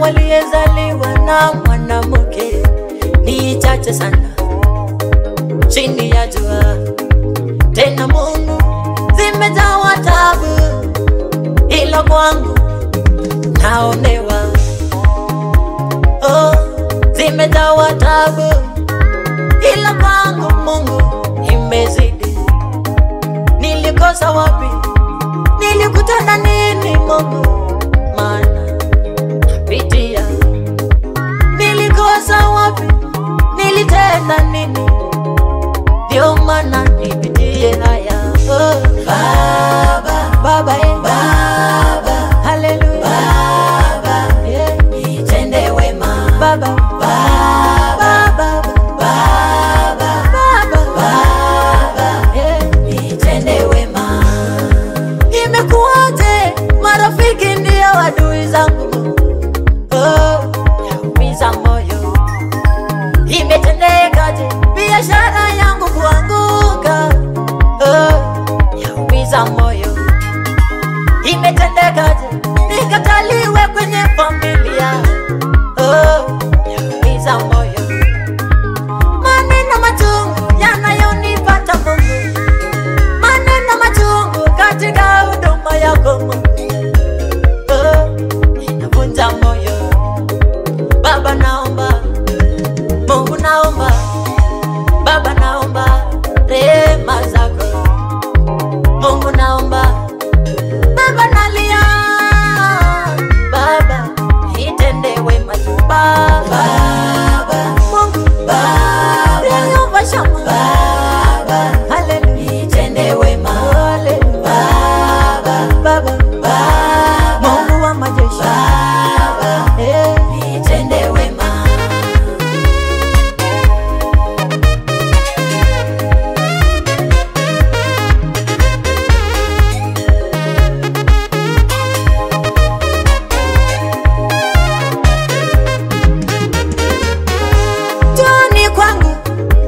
waliyezaliwa na mwanamke ni chache sana chini ya jua. Tena Mungu zimejawa tabu, ila kwangu naonewa. Oh, zimejawa tabu, ila kwangu Mungu imezidi. Nilikosa wapi? Nilikutana nini Mungu? Maana napitia. Nilikosa wapi? Nilitenda nini? Ndio maana nipitie haya. Oh, Baba, Baba, Baba, haleluya. Baba, nitende wema. Baba, Baba, Baba, Baba, nitende wema. Imekuwaje marafiki ndio adui zangu? Oh, yaumiza moyo. Imetendekaje biashara yangu kuanguka? Oh, yaumiza moyo. Imetendekaje nikataliwe kwenye familia? Oh, yaumiza moyo. Maneno machungu yanayonipata Mungu, maneno machungu katika huduma yako Mungu. Oh, inavunja moyo. Baba naomba, Mungu naomba, Baba naomba rehema zako. Mungu naomba, Baba nalia, Baba nitende wema tu. Baba, Mungu, Baba niomba shama. Baba, haleluya, nitende wema. Baba, Baba, Mungu wa majeshi. Baba, nitende wema. Njoni kwangu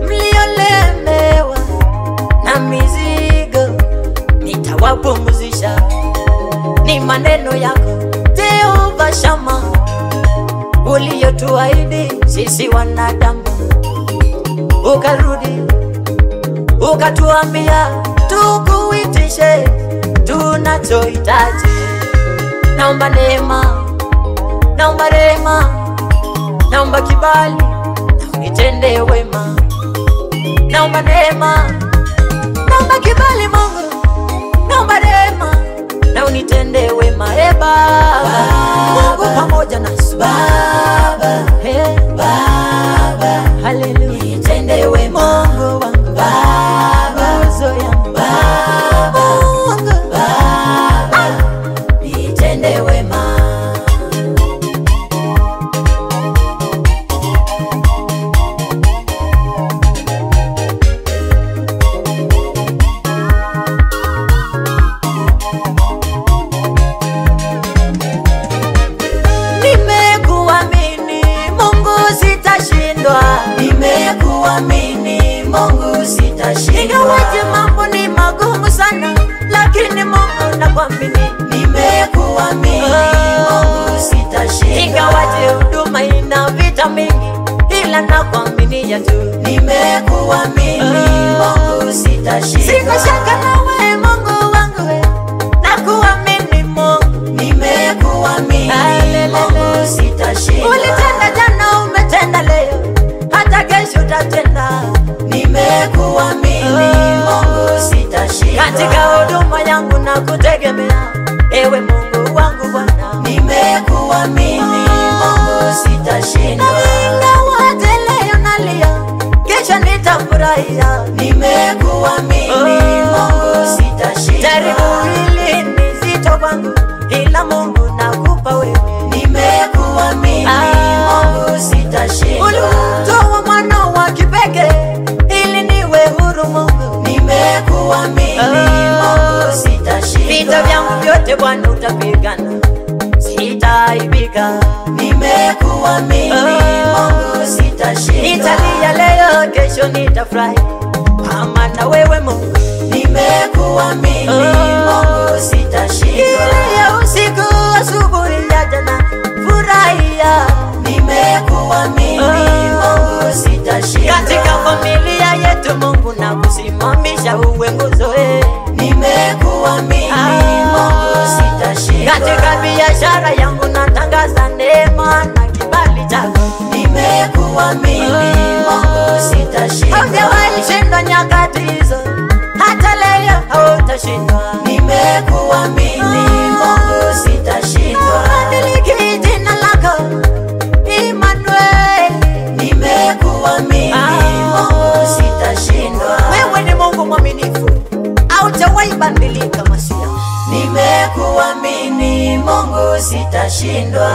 mliolemewa na mizigo, nitawapumzisha. Ni maneno yako Jehova Shama, uliyotuahidi sisi wanadamu. Ukarudi ukatuambia tukuitishe tunachohitaji. Naomba neema, naomba rehema, naomba kibali, na unitende wema. Naomba neema, naomba kibali Mungu, naomba rehema, na unitende wema. Baba, Mungu pamoja nasi. Baba, Baba, haleluya, nitende wema. Mungu wangu, Baba, uzo yangu. Baba, Mungu, Baba, nitende wema. Nimekuamini Mungu sitashindwa. Nimekuamini Mungu sitashindwa. Ingawaje mambo ni magumu sana, lakini Mungu nakuamini. Nimekuamini Mungu sitashindwa. Ingawaje huduma ina vita mingi, ila nakuamini ya tu. Nimekuamini Mungu sitashindwa. Sina shaka nawe Mungu wangu we, nakuamini Mungu. Nimekuamini Mungu sitashindwa. Ulitenda jana, umetenda leo, hata kesho utatenda. Nimekuamini Mungu sitashindwa. Katika huduma yangu nakutegemea, ewe Mungu wangu Bwana. Nimekuamini Mungu sitashindwa. Ingawaje leo nalia, kesho nitafurahia. Nimekuamini Mungu sitashindwa. Jaribu hili ni zito kwangu, ila Mungu nakupa wewe. Nimekuamini Mungu sitashindwa. Ulitoa mwana wa kipekee ili niwe huru Mungu. Nimekuamini Mungu sitashindwa. Vita vyangu vyote Bwana utapigana, sitaibika. Nimekuamini Mungu sitashindwa. Nitalia leo, kesho nitafurahi, kama na wewe Mungu. Nimekuamini Mungu sitashindwa. Ile usiku asubuhi ya jana, furahia Nimekuamini Mungu sitashindwa. Haujawahi shindwa nyakati hizo, hata leo hautashindwa. Nimekuamini Mungu sitashindwa. Miliki jina lako Emmanuel. Nimekuamini Mungu sitashindwa. Wewe ni Mungu mwaminifu, haujawahi badilika Masia. Nimekuamini Mungu sitashindwa.